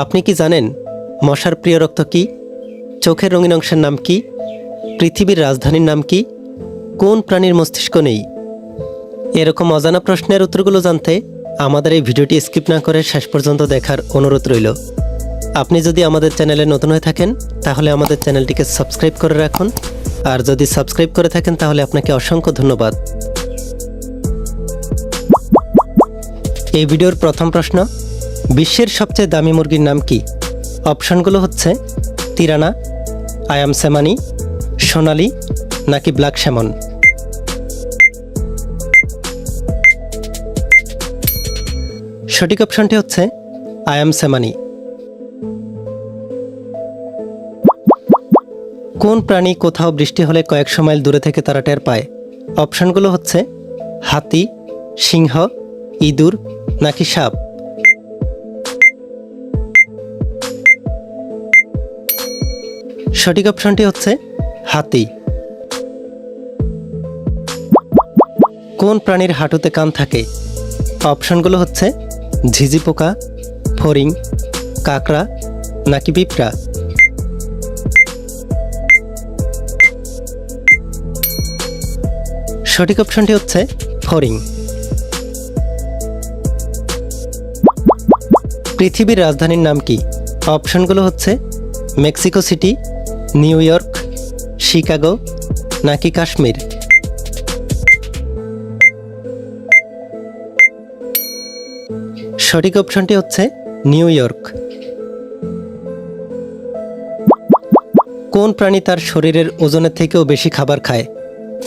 আপনি কি জানেন মশার প্রিয় রক্ত কি? চোখের রঙিন অংশের নাম কি? পৃথিবীর রাজধানীর নাম কি? কোন প্রাণীর মস্তিষ্ক নেই? এরকম অজানা প্রশ্নের উত্তরগুলো জানতে আমাদের এই ভিডিওটি স্কিপ না করে শেষ পর্যন্ত দেখার অনুরোধ রইল। আপনি যদি আমাদের চ্যানেলে নতুন হয়ে থাকেন তাহলে আমাদের চ্যানেলটিকে সাবস্ক্রাইব করে রাখুন, আর যদি সাবস্ক্রাইব করে থাকেন তাহলে আপনাকে অসংখ্য ধন্যবাদ। এই ভিডিওর প্রথম প্রশ্ন, বিশ্বের সবচেয়ে দামি মুরগির নাম কি? অপশনগুলো হচ্ছে তিরানা, আয়াম সেমানি, সোনালি নাকি ব্ল্যাক স্যামন। সঠিক অপশনটি হচ্ছে আয়াম সেমানি। কোন প্রাণী কোথাও বৃষ্টি হলে কয়েকশো মাইল দূরে থেকে তারা টের পায়? অপশনগুলো হচ্ছে হাতি, সিংহ, ইঁদুর নাকি সাপ। সঠিক অপশনটি হচ্ছে হাতি। কোন প্রাণীর হাঁটুতে কান থাকে? অপশনগুলো হচ্ছে ঝিঝি পোকা, ফড়িং, কাকড়া নাকি পিঁপড়া। সঠিক অপশনটি হচ্ছে ফড়িং। পৃথিবীর রাজধানীর নাম কি? অপশনগুলো হচ্ছে Mexico city, new York, Chicago নাকি কাশ্মীর। সঠিক অপশনটি হচ্ছে নিউ ইয়র্ক। কোন প্রাণী তার শরীরের ওজনের থেকেও বেশি খাবার খায়?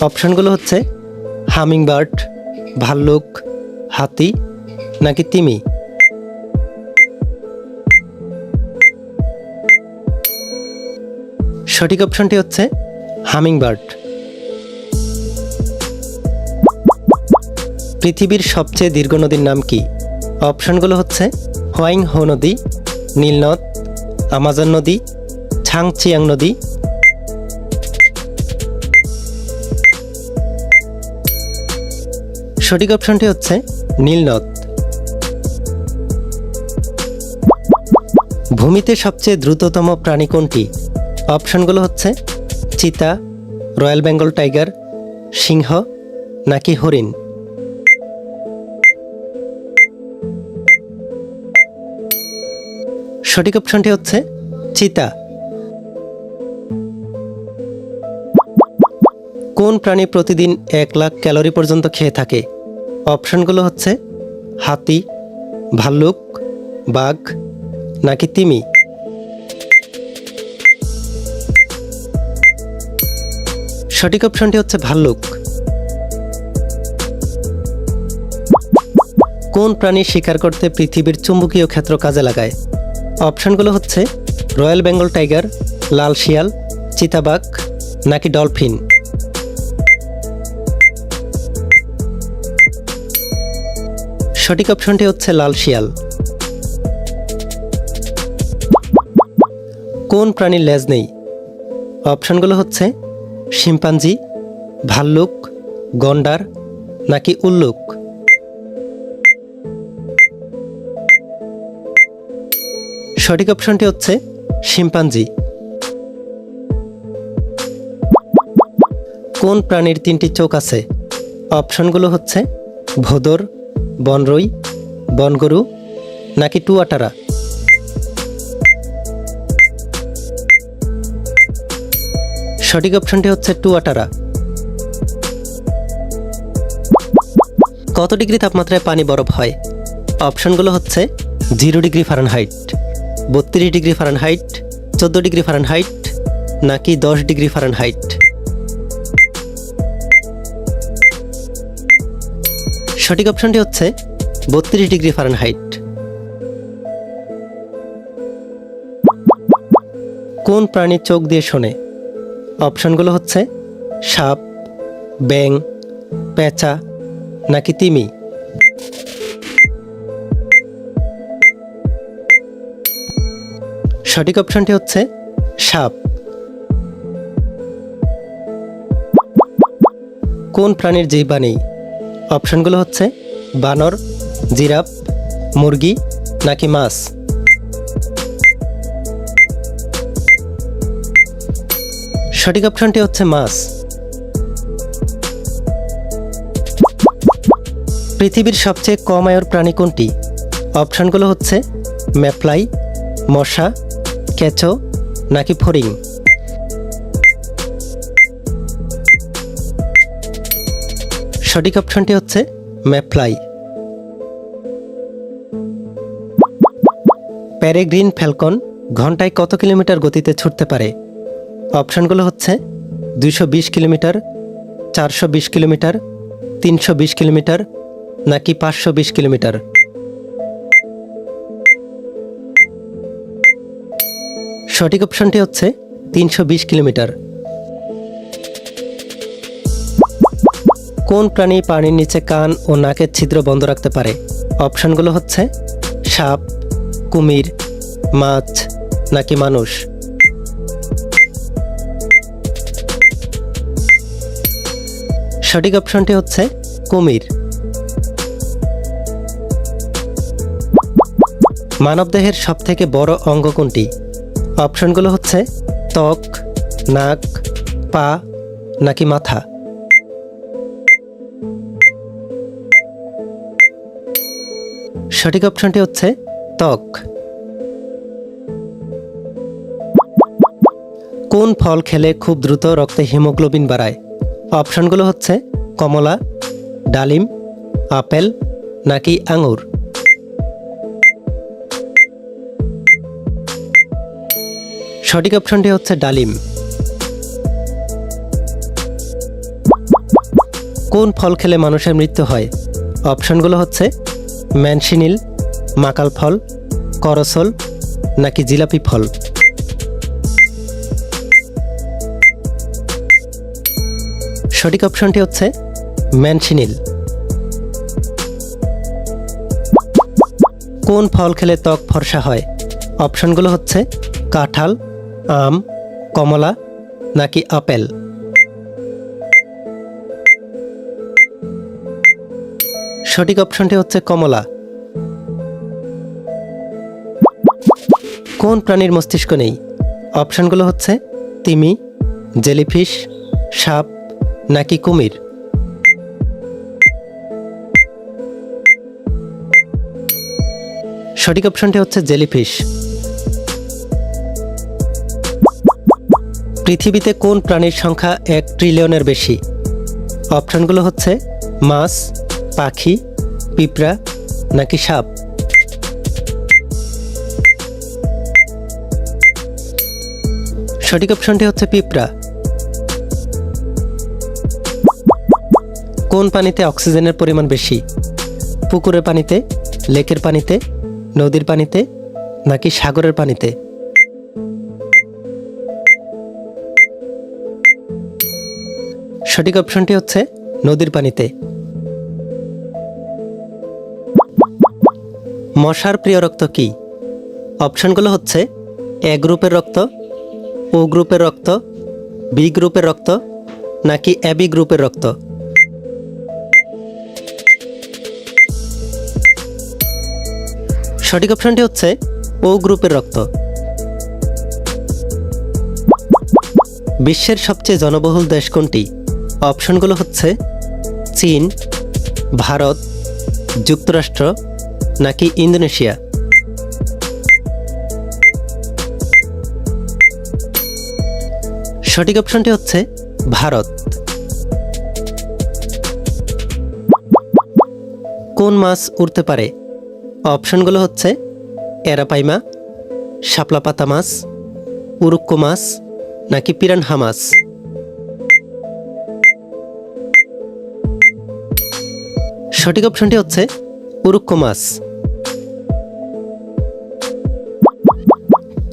অপশনগুলো হচ্ছে হামিংবার্ড, ভাল্লুক, হাতি নাকি তিমি। সঠিক অপশনটি হচ্ছে হামিংবার্ড। পৃথিবীর সবচেয়ে দীর্ঘ নদীর নাম কি? অপশনগুলো হচ্ছে হোয়াইং হো নদী, নীলনদ, আমাজন নদী, ছাংচিয়াং নদী। সঠিক অপশনটি হচ্ছে নীলনদ। ভূমিতে সবচেয়ে দ্রুততম প্রাণী কোনটি? অপশনগুলো হচ্ছে চিতা, রয়্যাল বেঙ্গল টাইগার, সিংহ নাকি হরিণ। সঠিক অপশনটি হচ্ছে চিতা। কোন প্রাণী প্রতিদিন 1 লাখ ক্যালোরি পর্যন্ত খেয়ে থাকে? অপশনগুলো হচ্ছে হাতি, ভাল্লুক, বাঘ নাকি তিমি। সঠিক অপশনটি হচ্ছে ভাল্লুক। কোন প্রাণী শিকার করতে পৃথিবীর চুম্বকীয় ক্ষেত্র কাজে লাগায়? অপশনগুলো হচ্ছে রয়্যাল বেঙ্গল টাইগার, লাল শিয়াল, চিতাবাঘ নাকি ডলফিন। সঠিক অপশনটি হচ্ছে লাল শিয়াল। কোন প্রাণীর লেজ নেই? অপশনগুলো হচ্ছে শিম্পাঞ্জি, ভাল্লুক, গন্ডার নাকি উল্লুক। সঠিক অপশনটি হচ্ছে শিম্পাঞ্জি। কোন প্রাণীর 3টি চোখ আছে? অপশনগুলো হচ্ছে ভোদর, বনরই, বনগরু নাকি টুয়াটারা। সঠিক অপশনটি হচ্ছে টুয়াটারা। কত ডিগ্রি তাপমাত্রায় পানি বরফ হয়? অপশনগুলো হচ্ছে 0 degree Fahrenheit, 32 degree Fahrenheit, 14 degree Fahrenheit নাকি 10 ডিগ্রি ফারেনহাইট। সঠিক অপশনটি হচ্ছে 32 ডিগ্রি ফারেনহাইট। কোন প্রাণী চোখ দিয়ে শোনে? অপশনগুলো হচ্ছে সাপ, ব্যাং, পেঁচা নাকি তিমি। সঠিক অপশনটি হচ্ছে সাপ। কোন প্রাণীর জিহ্বা নেই? অপশনগুলো হচ্ছে বানর, জিরাফ, মুরগি নাকি মাছ। সঠিক অপশনটি হচ্ছে মাছ। পৃথিবীর সবচেয়ে কম আয়ুর প্রাণী কোনটি? অপশনগুলো হচ্ছে ম্যাফ্লাই, মশা, কেঁচো নাকি ফড়িং। সঠিক অপশনটি হচ্ছে ম্যাফ্লাই। প্যারেগ্রিন ফ্যালকন ঘন্টায় কত কিলোমিটার গতিতে ছুটতে পারে? অপশনগুলো হচ্ছে 220 কিলোমিটার, 420 কিলোমিটার, 320 কিলোমিটার নাকি 520 কিলোমিটার। সঠিক অপশনটি হচ্ছে 320 কিলোমিটার। কোন প্রাণী পানির নিচে কান ও নাকের ছিদ্র বন্ধ রাখতে পারে? অপশনগুলো হচ্ছে সাপ, কুমির, মাছ নাকি মানুষ। সঠিক অপশনটি হচ্ছে কুমির। মানবদেহের সবথেকে বড় অঙ্গ কোনটি? অপশনগুলো হচ্ছে ত্বক, নাক, পা নাকি মাথা। সঠিক অপশনটি হচ্ছে ত্বক। কোন ফল খেলে খুব দ্রুত রক্তে হিমোগ্লোবিন বাড়ায়? অপশনগুলো হচ্ছে কমলা, ডালিম, আপেল নাকি আঙুর। সঠিক অপশনটি হচ্ছে ডালিম। কোন ফল খেলে মানুষের মৃত্যু হয়? অপশনগুলো হচ্ছে ম্যানশিনিল, মাকাল ফল, করসল নাকি জিলাপি ফল। সঠিক অপশনটি হচ্ছে ম্যানশিনিল। কোন ফল খেলে ত্বক ফর্সা হয়? অপশনগুলো হচ্ছে কাঁঠাল, আম, কমলা নাকি আপেল। সঠিক অপশনটি হচ্ছে কমলা। কোন প্রাণীর মস্তিষ্ক নেই? অপশনগুলো হচ্ছে তিমি, জেলিফিশ, সাপ নাকি কুমির। সঠিক অপশনটি হচ্ছে জেলিফিশ। পৃথিবীতে কোন প্রাণীর সংখ্যা 1 ট্রিলিয়নের বেশি? অপশনগুলো হচ্ছে মাছ, পাখি, পিঁপড়া নাকি সাপ। সঠিক অপশনটি হচ্ছে পিঁপড়া। কোন পানিতে অক্সিজেনের পরিমাণ বেশি? পুকুরের পানিতে, লেকের পানিতে, নদীর পানিতে নাকি সাগরের পানিতে। সঠিক অপশনটি হচ্ছে নদীর পানিতে। মশার প্রিয় রক্ত কি? অপশনগুলো হচ্ছে এ গ্রুপের রক্ত, ও গ্রুপের রক্ত, বি গ্রুপের রক্ত নাকি এবি গ্রুপের রক্ত। সঠিক অপশনটি হচ্ছে ও গ্রুপের রক্ত। বিশ্বের সবচেয়ে জনবহুল দেশ কোনটি? অপশনগুলো হচ্ছে চীন, ভারত, যুক্তরাষ্ট্র নাকি ইন্দোনেশিয়া। সঠিক অপশনটি হচ্ছে ভারত। কোন মাছ উড়তে পারে? অপশনগুলো হচ্ছে এরাপাইমা, শাপলা পাতা মাছ, উরুক্কো মাছ নাকি পিরানহা মাছ। সঠিক অপশনটি হচ্ছে উরুক্কো মাছ।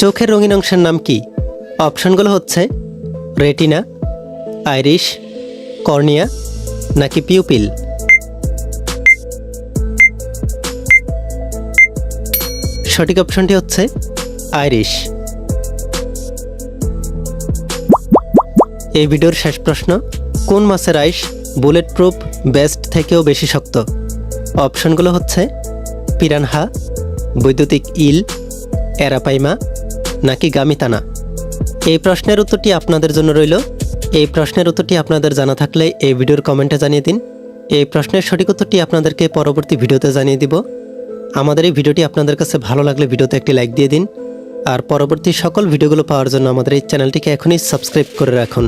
চোখের রঙিন অংশের নাম কি? অপশনগুলো হচ্ছে রেটিনা, আইরিশ, কর্নিয়া নাকি পিউপিল। সঠিক অপশনটি হচ্ছে আইরিশ। এই ভিডিওর শেষ প্রশ্ন, কোন মাছের আইস বুলেট প্রুফ বেস্ট থেকেও বেশি শক্ত? অপশনগুলো হচ্ছে পিরানহা, বৈদ্যুতিক ইল, এরাপাইমা নাকি গামিতানা। এই প্রশ্নের উত্তরটি আপনাদের জন্য রইল। এই প্রশ্নের উত্তরটি আপনাদের জানা থাকলে এই ভিডিওর কমেন্টে জানিয়ে দিন। এই প্রশ্নের সঠিক উত্তরটি আপনাদেরকে পরবর্তী ভিডিওতে জানিয়ে দিব। আমাদের এই ভিডিওটি আপনাদের কাছে ভালো লাগলে ভিডিওতে একটি লাইক দিয়ে দিন। আর পরবর্তী সকল ভিডিওগুলো পাওয়ার জন্য আমাদের এই চ্যানেলটিকে এখনই সাবস্ক্রাইব করে রাখুন।